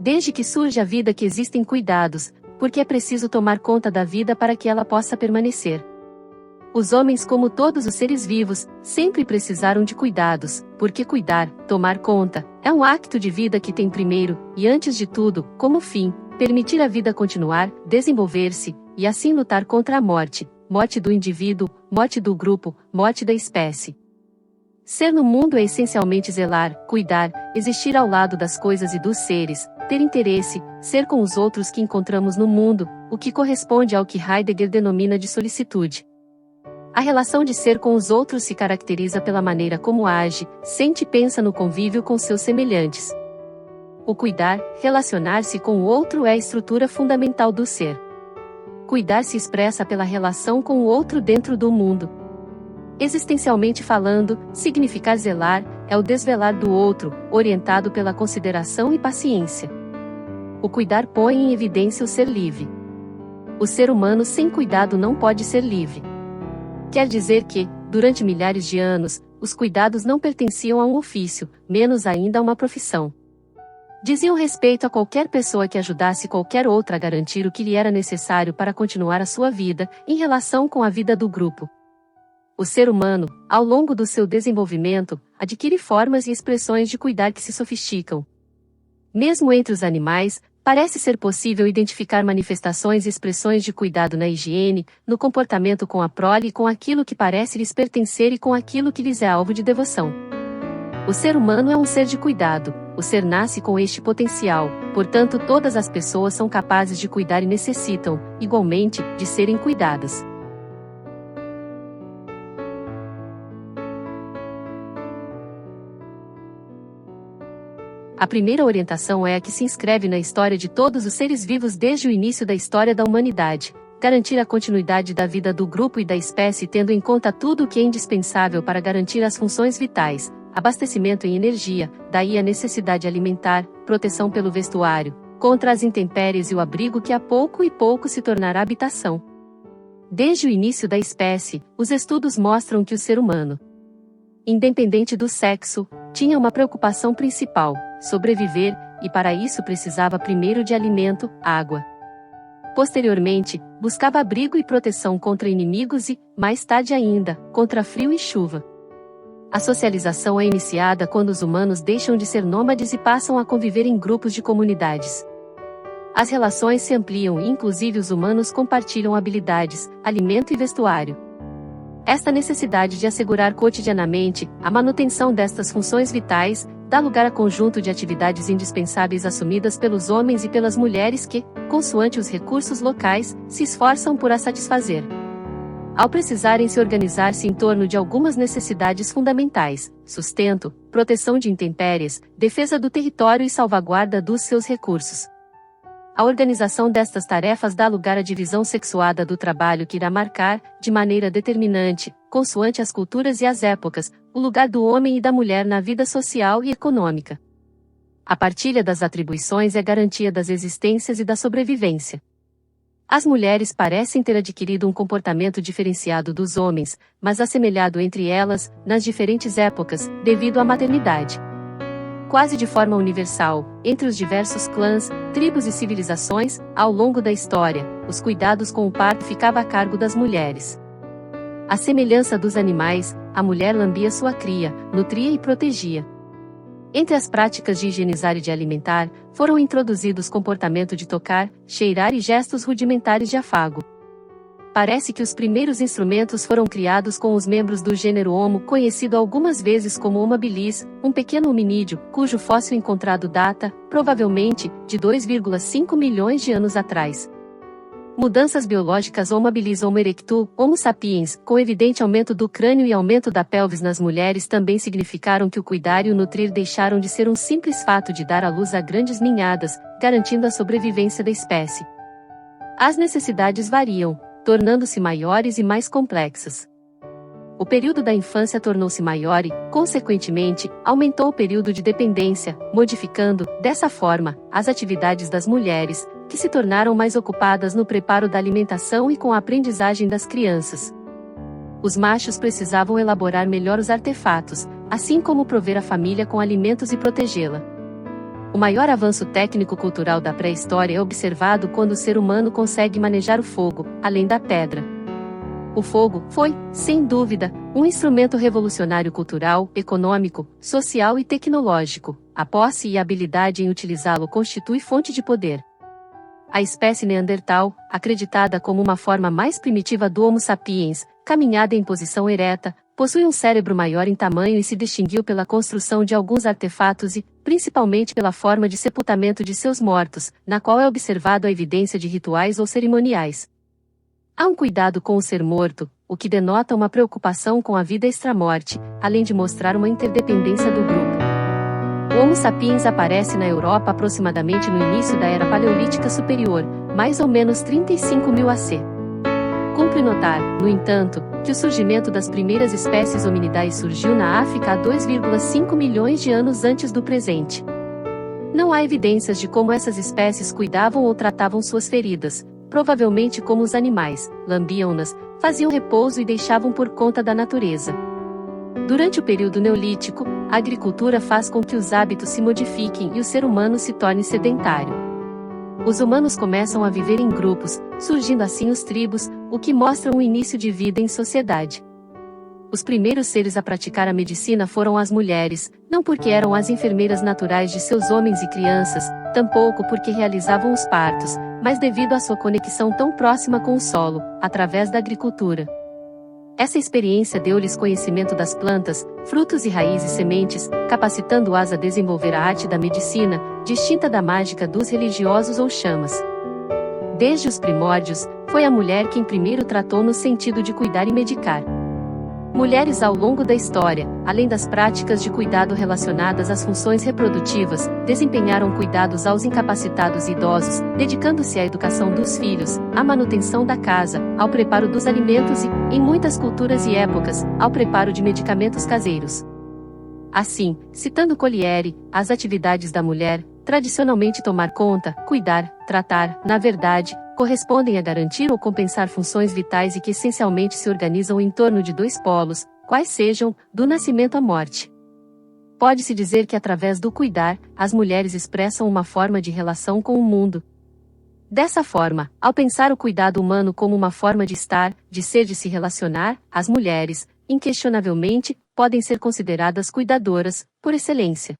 Desde que surge a vida que existem cuidados, porque é preciso tomar conta da vida para que ela possa permanecer. Os homens, como todos os seres vivos, sempre precisaram de cuidados, porque cuidar, tomar conta, é um acto de vida que tem primeiro, e antes de tudo, como fim, permitir a vida continuar, desenvolver-se, e assim lutar contra a morte, morte do indivíduo, morte do grupo, morte da espécie. Ser no mundo é essencialmente zelar, cuidar, existir ao lado das coisas e dos seres, ter interesse, ser com os outros que encontramos no mundo, o que corresponde ao que Heidegger denomina de solicitude. A relação de ser com os outros se caracteriza pela maneira como age, sente e pensa no convívio com seus semelhantes. O cuidar, relacionar-se com o outro é a estrutura fundamental do ser. Cuidar se expressa pela relação com o outro dentro do mundo. Existencialmente falando, significar zelar é o desvelar do outro, orientado pela consideração e paciência. O cuidar põe em evidência o ser livre. O ser humano sem cuidado não pode ser livre. Quer dizer que, durante milhares de anos, os cuidados não pertenciam a um ofício, menos ainda a uma profissão. Diziam respeito a qualquer pessoa que ajudasse qualquer outra a garantir o que lhe era necessário para continuar a sua vida, em relação com a vida do grupo. O ser humano, ao longo do seu desenvolvimento, adquire formas e expressões de cuidar que se sofisticam. Mesmo entre os animais, parece ser possível identificar manifestações e expressões de cuidado na higiene, no comportamento com a prole e com aquilo que parece lhes pertencer e com aquilo que lhes é alvo de devoção. O ser humano é um ser de cuidado, o ser nasce com este potencial, portanto todas as pessoas são capazes de cuidar e necessitam, igualmente, de serem cuidadas. A primeira orientação é a que se inscreve na história de todos os seres vivos desde o início da história da humanidade, garantir a continuidade da vida do grupo e da espécie tendo em conta tudo o que é indispensável para garantir as funções vitais, abastecimento em energia, daí a necessidade alimentar, proteção pelo vestuário, contra as intempéries e o abrigo que a pouco e pouco se tornará habitação. Desde o início da espécie, os estudos mostram que o ser humano, independente do sexo, tinha uma preocupação principal: sobreviver, e para isso precisava primeiro de alimento, água. Posteriormente, buscava abrigo e proteção contra inimigos e, mais tarde ainda, contra frio e chuva. A socialização é iniciada quando os humanos deixam de ser nômades e passam a conviver em grupos de comunidades. As relações se ampliam e inclusive os humanos compartilham habilidades, alimento e vestuário. Esta necessidade de assegurar cotidianamente a manutenção destas funções vitais dá lugar a conjunto de atividades indispensáveis assumidas pelos homens e pelas mulheres que, consoante os recursos locais, se esforçam por a satisfazer. Ao precisarem se organizar-se em torno de algumas necessidades fundamentais: sustento, proteção de intempéries, defesa do território e salvaguarda dos seus recursos. A organização destas tarefas dá lugar à divisão sexuada do trabalho que irá marcar, de maneira determinante, consoante as culturas e as épocas, o lugar do homem e da mulher na vida social e econômica. A partilha das atribuições é garantia das existências e da sobrevivência. As mulheres parecem ter adquirido um comportamento diferenciado dos homens, mas assemelhado entre elas, nas diferentes épocas, devido à maternidade. Quase de forma universal, entre os diversos clãs, tribos e civilizações, ao longo da história, os cuidados com o parto ficava a cargo das mulheres. À semelhança dos animais, a mulher lambia sua cria, nutria e protegia. Entre as práticas de higienizar e de alimentar, foram introduzidos comportamento de tocar, cheirar e gestos rudimentares de afago. Parece que os primeiros instrumentos foram criados com os membros do gênero Homo, conhecido algumas vezes como Homo habilis, um pequeno hominídeo, cujo fóssil encontrado data, provavelmente, de 2,5 milhões de anos atrás. Mudanças biológicas Homo habilis Homo erectus, Homo sapiens, com evidente aumento do crânio e aumento da pelvis nas mulheres também significaram que o cuidar e o nutrir deixaram de ser um simples fato de dar à luz a grandes ninhadas, garantindo a sobrevivência da espécie. As necessidades variam, tornando-se maiores e mais complexas. O período da infância tornou-se maior e, consequentemente, aumentou o período de dependência, modificando, dessa forma, as atividades das mulheres, que se tornaram mais ocupadas no preparo da alimentação e com a aprendizagem das crianças. Os machos precisavam elaborar melhor os artefatos, assim como prover a família com alimentos e protegê-la. O maior avanço técnico-cultural da pré-história é observado quando o ser humano consegue manejar o fogo, além da pedra. O fogo foi, sem dúvida, um instrumento revolucionário cultural, econômico, social e tecnológico. A posse e a habilidade em utilizá-lo constitui fonte de poder. A espécie Neandertal, acreditada como uma forma mais primitiva do Homo sapiens, caminhada em posição ereta, possui um cérebro maior em tamanho e se distinguiu pela construção de alguns artefatos e, principalmente pela forma de sepultamento de seus mortos, na qual é observado a evidência de rituais ou cerimoniais. Há um cuidado com o ser morto, o que denota uma preocupação com a vida extramorte, além de mostrar uma interdependência do grupo. O Homo sapiens aparece na Europa aproximadamente no início da Era Paleolítica Superior, mais ou menos 35.000 AC. Cumpre notar, no entanto, que o surgimento das primeiras espécies hominidais surgiu na África há 2,5 milhões de anos antes do presente. Não há evidências de como essas espécies cuidavam ou tratavam suas feridas, provavelmente como os animais, lambiam-nas, faziam repouso e deixavam por conta da natureza. Durante o período neolítico, a agricultura faz com que os hábitos se modifiquem e o ser humano se torne sedentário. Os humanos começam a viver em grupos, surgindo assim os tribos, o que mostra um início de vida em sociedade. Os primeiros seres a praticar a medicina foram as mulheres, não porque eram as enfermeiras naturais de seus homens e crianças, tampouco porque realizavam os partos, mas devido à sua conexão tão próxima com o solo, através da agricultura. Essa experiência deu-lhes conhecimento das plantas, frutos e raízes sementes, capacitando-as a desenvolver a arte da medicina, distinta da mágica dos religiosos ou chamas. Desde os primórdios, foi a mulher quem primeiro tratou no sentido de cuidar e medicar. Mulheres ao longo da história, além das práticas de cuidado relacionadas às funções reprodutivas, desempenharam cuidados aos incapacitados e idosos, dedicando-se à educação dos filhos, à manutenção da casa, ao preparo dos alimentos e, em muitas culturas e épocas, ao preparo de medicamentos caseiros. Assim, citando Collieri, as atividades da mulher, tradicionalmente tomar conta, cuidar, tratar, na verdade, correspondem a garantir ou compensar funções vitais e que essencialmente se organizam em torno de dois polos, quais sejam, do nascimento à morte. Pode-se dizer que através do cuidar, as mulheres expressam uma forma de relação com o mundo. Dessa forma, ao pensar o cuidado humano como uma forma de estar, de ser, de se relacionar, as mulheres, inquestionavelmente, podem ser consideradas cuidadoras, por excelência.